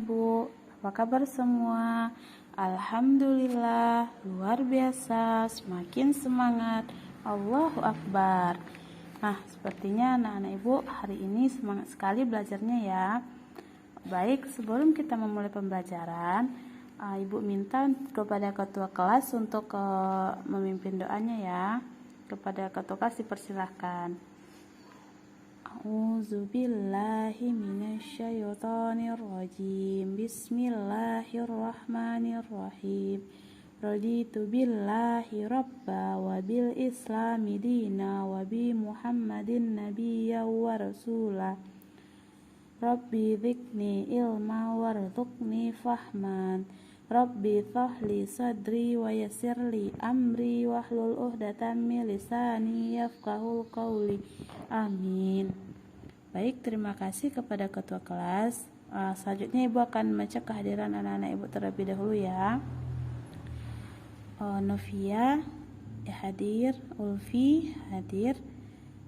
Ibu, apa kabar semua? Alhamdulillah, luar biasa, semakin semangat. Allahu Akbar. Nah, sepertinya anak-anak Ibu hari ini semangat sekali belajarnya ya. Baik, sebelum kita memulai pembelajaran, Ibu minta kepada ketua kelas untuk memimpin doanya ya. Kepada ketua kelas dipersilahkan. A'udzu billahi minasyaitonir rajim. Bismillahirrahmanirrahim. Raditu billahi rabba wa bil islami dina wa bi Muhammadin nabiyya wa rasula. Rabbi dzidni ilma warzuqni fahman. Rabbi shrahli sadri wa yassirli amri wahlul 'uqdatam min lisani yafqahul qawli. Amin. Baik, terima kasih kepada ketua kelas. Selanjutnya Ibu akan membaca kehadiran anak-anak Ibu terlebih dahulu ya. Novia hadir, Ulfi hadir,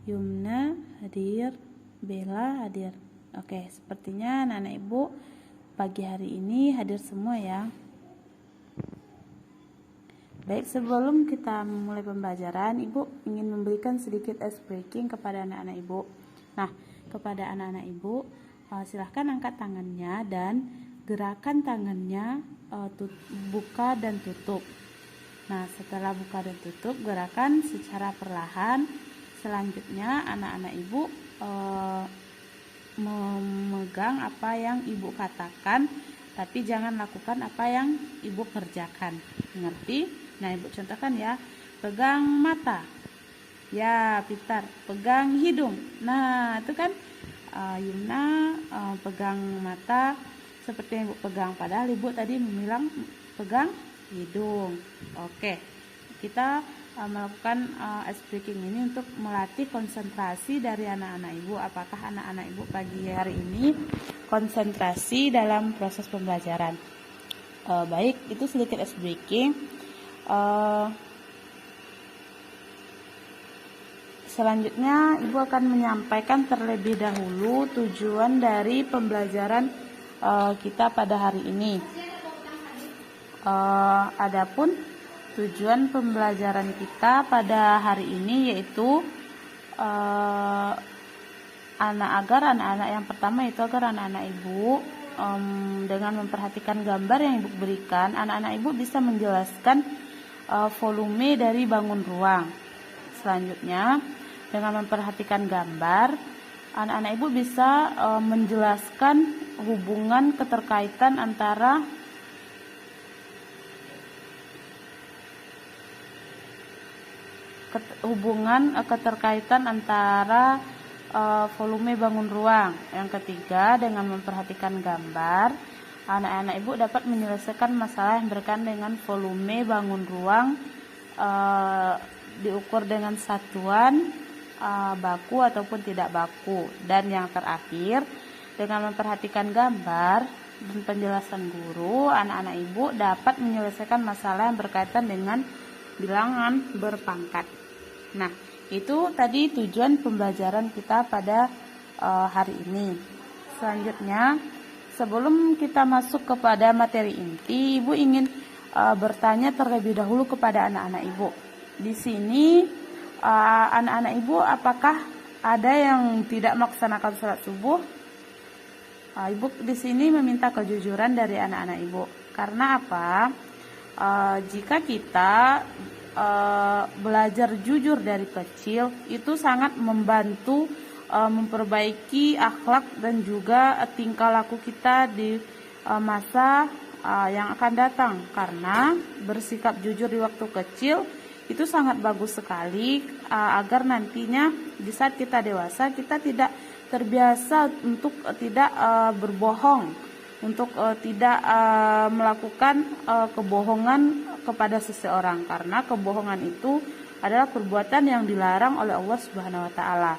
Yumna hadir, Bella hadir. Oke, sepertinya anak-anak Ibu pagi hari ini hadir semua ya. Baik, sebelum kita memulai pembelajaran, Ibu ingin memberikan sedikit ice breaking kepada anak-anak Ibu. Nah, kepada anak-anak Ibu, silahkan angkat tangannya dan gerakan tangannya buka dan tutup. Nah, setelah buka dan tutup, gerakan secara perlahan. Selanjutnya, anak-anak Ibu memegang apa yang Ibu katakan, tapi jangan lakukan apa yang Ibu kerjakan. Mengerti? Nah, Ibu contohkan ya. Pegang mata. Ya, pintar. Pegang hidung. Nah, itu kan Yumna pegang mata seperti yang Ibu pegang. Padahal Ibu tadi bilang pegang hidung. Oke. Kita melakukan ice breaking ini untuk melatih konsentrasi dari anak-anak Ibu. Apakah anak-anak Ibu pagi hari ini konsentrasi dalam proses pembelajaran? Baik, itu sedikit ice breaking. Selanjutnya Ibu akan menyampaikan terlebih dahulu tujuan dari pembelajaran kita pada hari ini. Adapun tujuan pembelajaran kita pada hari ini yaitu agar anak-anak yang pertama itu agar anak-anak Ibu dengan memperhatikan gambar yang Ibu berikan, anak-anak Ibu bisa menjelaskan volume dari bangun ruang. Selanjutnya, dengan memperhatikan gambar, anak-anak Ibu bisa menjelaskan hubungan keterkaitan antara volume bangun ruang. Yang ketiga, dengan memperhatikan gambar, anak-anak Ibu dapat menyelesaikan masalah yang berkaitan dengan volume bangun ruang diukur dengan satuan baku ataupun tidak baku. Dan yang terakhir, dengan memperhatikan gambar dan penjelasan guru, anak-anak Ibu dapat menyelesaikan masalah yang berkaitan dengan bilangan berpangkat. Nah, itu tadi tujuan pembelajaran kita pada hari ini. Selanjutnya, sebelum kita masuk kepada materi inti, Ibu ingin bertanya terlebih dahulu kepada anak-anak Ibu. Di sini anak-anak Ibu apakah ada yang tidak melaksanakan sholat subuh? Ibu di sini meminta kejujuran dari anak-anak Ibu. Karena apa? Jika kita belajar jujur dari kecil, itu sangat membantu memperbaiki akhlak dan juga tingkah laku kita di masa yang akan datang. Karena bersikap jujur di waktu kecil itu sangat bagus sekali agar nantinya di saat kita dewasa kita tidak terbiasa untuk tidak berbohong, untuk tidak melakukan kebohongan kepada seseorang, karena kebohongan itu adalah perbuatan yang dilarang oleh Allah Subhanahu wa taala.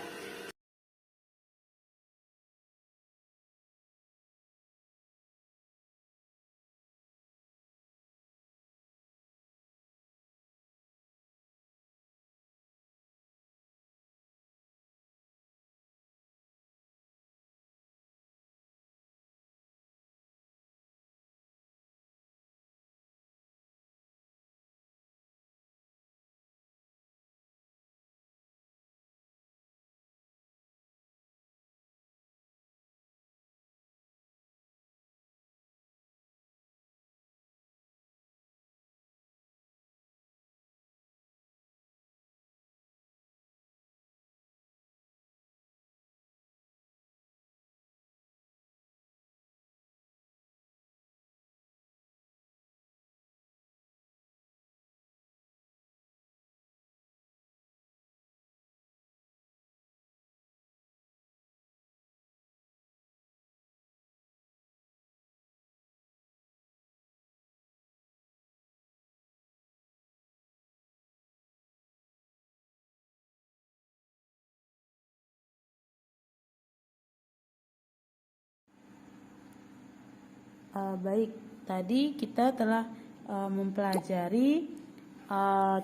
Baik, tadi kita telah mempelajari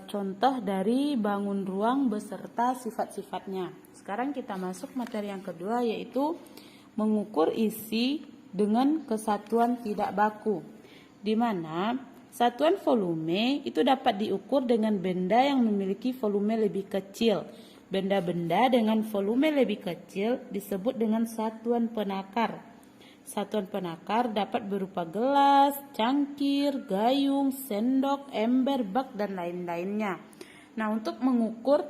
contoh dari bangun ruang beserta sifat-sifatnya. Sekarang kita masuk materi yang kedua, yaitu mengukur isi dengan kesatuan tidak baku, di mana satuan volume itu dapat diukur dengan benda yang memiliki volume lebih kecil. Benda-benda dengan volume lebih kecil disebut dengan satuan penakar. Satuan penakar dapat berupa gelas, cangkir, gayung, sendok, ember, bak, dan lain-lainnya. Nah, untuk mengukur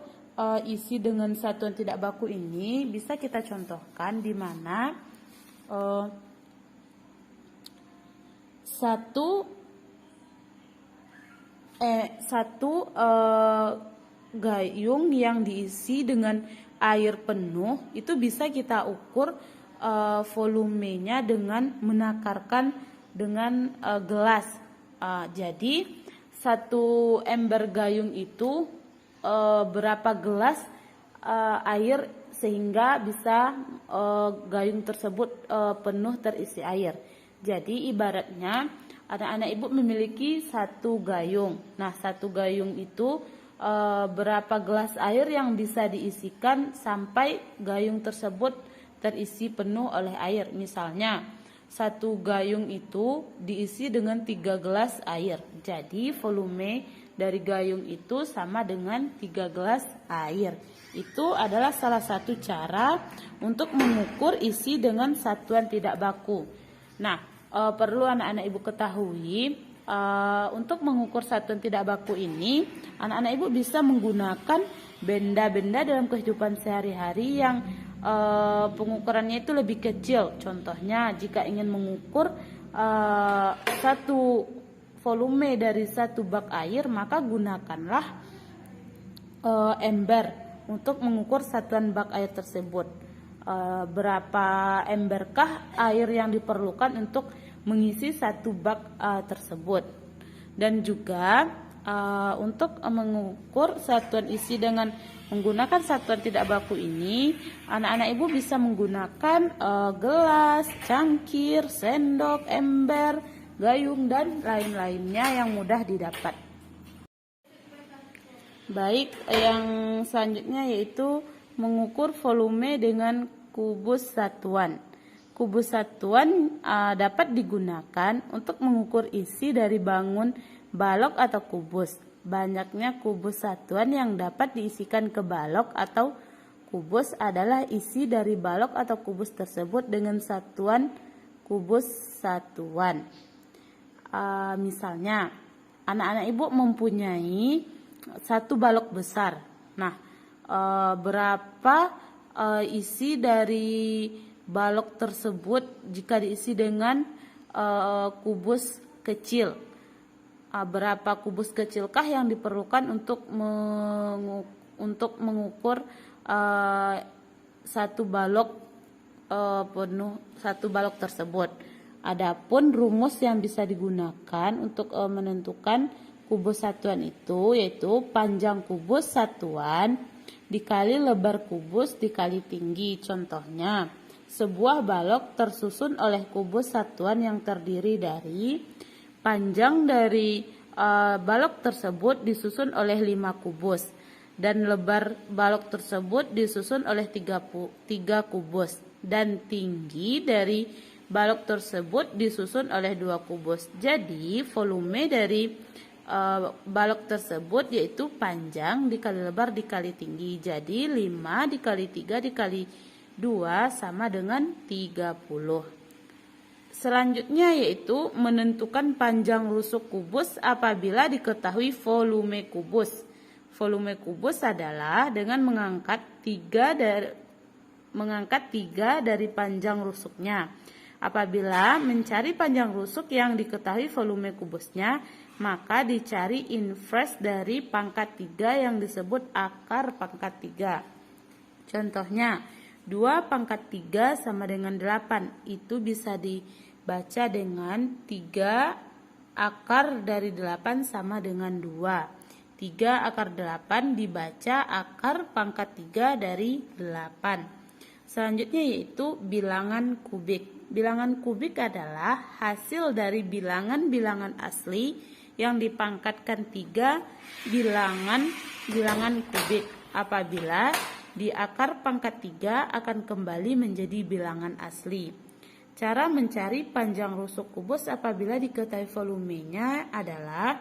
isi dengan satuan tidak baku ini bisa kita contohkan di mana satu gayung yang diisi dengan air penuh itu bisa kita ukur volumenya dengan menakarkan dengan gelas. Jadi satu ember gayung itu berapa gelas air sehingga bisa gayung tersebut penuh terisi air. Jadi ibaratnya anak-anak ibu memiliki satu gayung. Nah, satu gayung itu berapa gelas air yang bisa diisikan sampai gayung tersebut terisi penuh oleh air. Misalnya satu gayung itu diisi dengan 3 gelas air. Jadi volume dari gayung itu sama dengan 3 gelas air. Itu adalah salah satu cara untuk mengukur isi dengan satuan tidak baku. Nah, perlu anak-anak ibu ketahui, untuk mengukur satuan tidak baku ini, anak-anak ibu bisa menggunakan benda-benda dalam kehidupan sehari-hari yang pengukurannya itu lebih kecil. Contohnya, jika ingin mengukur satu volume dari satu bak air, maka gunakanlah ember untuk mengukur satuan bak air tersebut. Berapa emberkah air yang diperlukan untuk mengisi satu bak tersebut. Dan juga untuk mengukur satuan isi dengan menggunakan satuan tidak baku ini, anak-anak ibu bisa menggunakan gelas, cangkir, sendok, ember, gayung, dan lain-lainnya yang mudah didapat. Baik, yang selanjutnya yaitu mengukur volume dengan kubus satuan. Kubus satuan dapat digunakan untuk mengukur isi dari bangun balok atau kubus. Banyaknya kubus satuan yang dapat diisikan ke balok atau kubus adalah isi dari balok atau kubus tersebut dengan satuan kubus satuan. Misalnya, anak-anak ibu mempunyai satu balok besar. Nah, berapa isi dari balok tersebut jika diisi dengan kubus kecil? Berapa kubus kecilkah yang diperlukan untuk mengukur satu balok penuh, satu balok tersebut? Adapun rumus yang bisa digunakan untuk menentukan kubus satuan itu yaitu panjang kubus satuan dikali lebar kubus dikali tinggi. Contohnya, sebuah balok tersusun oleh kubus satuan yang terdiri dari panjang dari balok tersebut disusun oleh 5 kubus dan lebar balok tersebut disusun oleh 3 kubus dan tinggi dari balok tersebut disusun oleh 2 kubus. Jadi volume dari balok tersebut yaitu panjang dikali lebar dikali tinggi. Jadi 5 dikali 3 dikali 2 sama dengan 30. Selanjutnya yaitu menentukan panjang rusuk kubus apabila diketahui volume kubus. Volume kubus adalah dengan mengangkat 3 dari panjang rusuknya. Apabila mencari panjang rusuk yang diketahui volume kubusnya, maka dicari inverse dari pangkat 3 yang disebut akar pangkat 3. Contohnya, 2 pangkat 3 sama dengan 8. Itu bisa dibaca dengan 3 akar dari 8 sama dengan 2. 3 akar 8 dibaca akar pangkat 3 dari 8. Selanjutnya yaitu bilangan kubik. Bilangan kubik adalah hasil dari bilangan-bilangan asli yang dipangkatkan 3 bilangan kubik. Apabila di akar pangkat 3 akan kembali menjadi bilangan asli. Cara mencari panjang rusuk kubus apabila diketahui volumenya adalah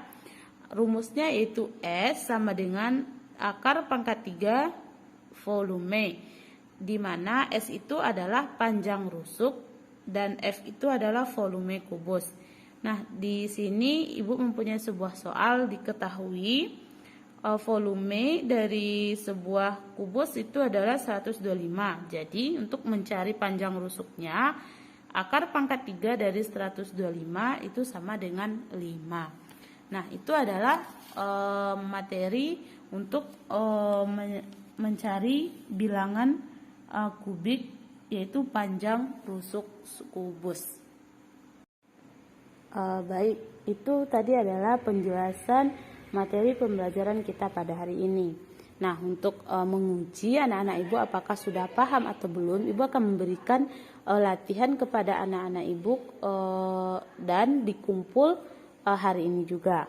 rumusnya yaitu S sama dengan akar pangkat 3 volume, di mana S itu adalah panjang rusuk dan F itu adalah volume kubus. Nah, di sini Ibu mempunyai sebuah soal diketahui volume dari sebuah kubus itu adalah 125. Jadi untuk mencari panjang rusuknya, akar pangkat 3 dari 125 itu sama dengan 5. Nah, itu adalah materi untuk mencari bilangan kubik, yaitu panjang rusuk kubus. Baik, itu tadi adalah penjelasan materi pembelajaran kita pada hari ini. Nah, untuk menguji anak-anak Ibu apakah sudah paham atau belum, Ibu akan memberikan latihan kepada anak-anak Ibu dan dikumpul hari ini juga.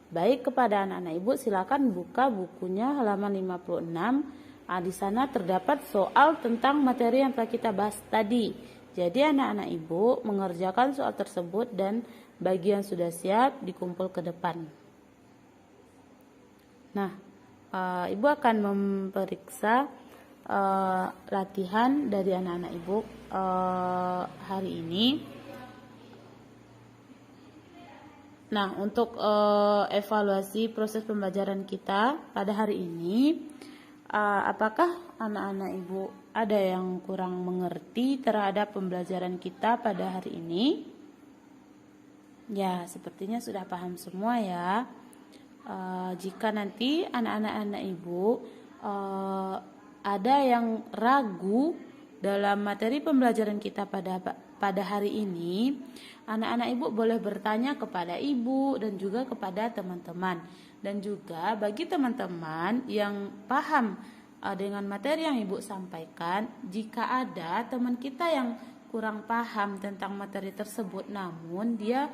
Baik, kepada anak-anak Ibu silakan buka bukunya halaman 56. Di sana terdapat soal tentang materi yang telah kita bahas tadi. Jadi anak-anak Ibu mengerjakan soal tersebut dan bagi yang sudah siap dikumpul ke depan. Nah, Ibu akan memeriksa latihan dari anak-anak Ibu hari ini. Nah, untuk evaluasi proses pembelajaran kita pada hari ini, apakah anak-anak Ibu ada yang kurang mengerti terhadap pembelajaran kita pada hari ini? Ya, sepertinya sudah paham semua ya. Jika nanti anak-anak Ibu ada yang ragu dalam materi pembelajaran kita pada hari ini, anak-anak Ibu boleh bertanya kepada Ibu dan juga kepada teman-teman. Dan juga bagi teman-teman yang paham dengan materi yang Ibu sampaikan, jika ada teman kita yang kurang paham tentang materi tersebut namun dia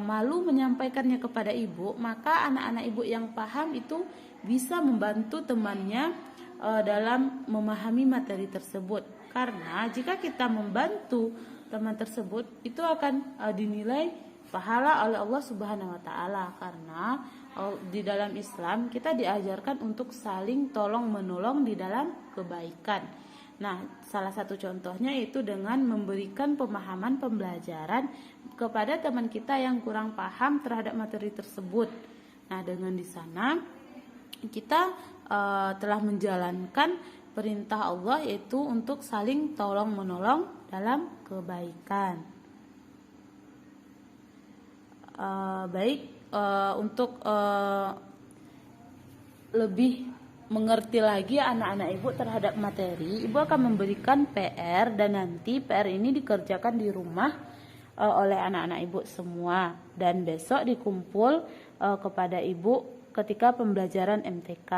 malu menyampaikannya kepada Ibu, maka anak-anak Ibu yang paham itu bisa membantu temannya dalam memahami materi tersebut. Karena jika kita membantu teman tersebut, itu akan dinilai pahala oleh Allah Subhanahu wa taala, karena di dalam Islam kita diajarkan untuk saling tolong menolong di dalam kebaikan. Nah, salah satu contohnya yaitu dengan memberikan pemahaman pembelajaran kepada teman kita yang kurang paham terhadap materi tersebut. Nah, dengan di sana kita telah menjalankan perintah Allah yaitu untuk saling tolong menolong dalam kebaikan. Untuk lebih mengerti lagi anak-anak Ibu terhadap materi, Ibu akan memberikan PR dan nanti PR ini dikerjakan di rumah oleh anak-anak Ibu semua dan besok dikumpul kepada Ibu ketika pembelajaran MTK.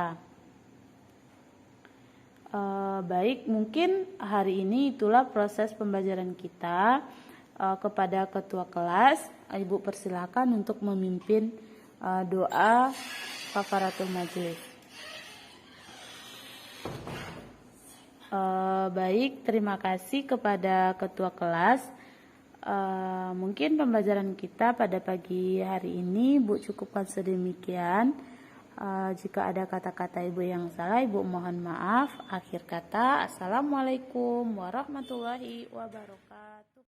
Baik, mungkin hari ini itulah proses pembelajaran kita. Kepada ketua kelas, Ibu persilakan untuk memimpin doa kafaratul majelis. Baik, terima kasih kepada ketua kelas. Mungkin pembelajaran kita pada pagi hari ini Ibu cukupkan sedemikian. Jika ada kata-kata Ibu yang salah, Ibu mohon maaf. Akhir kata, Assalamualaikum warahmatullahi wabarakatuh.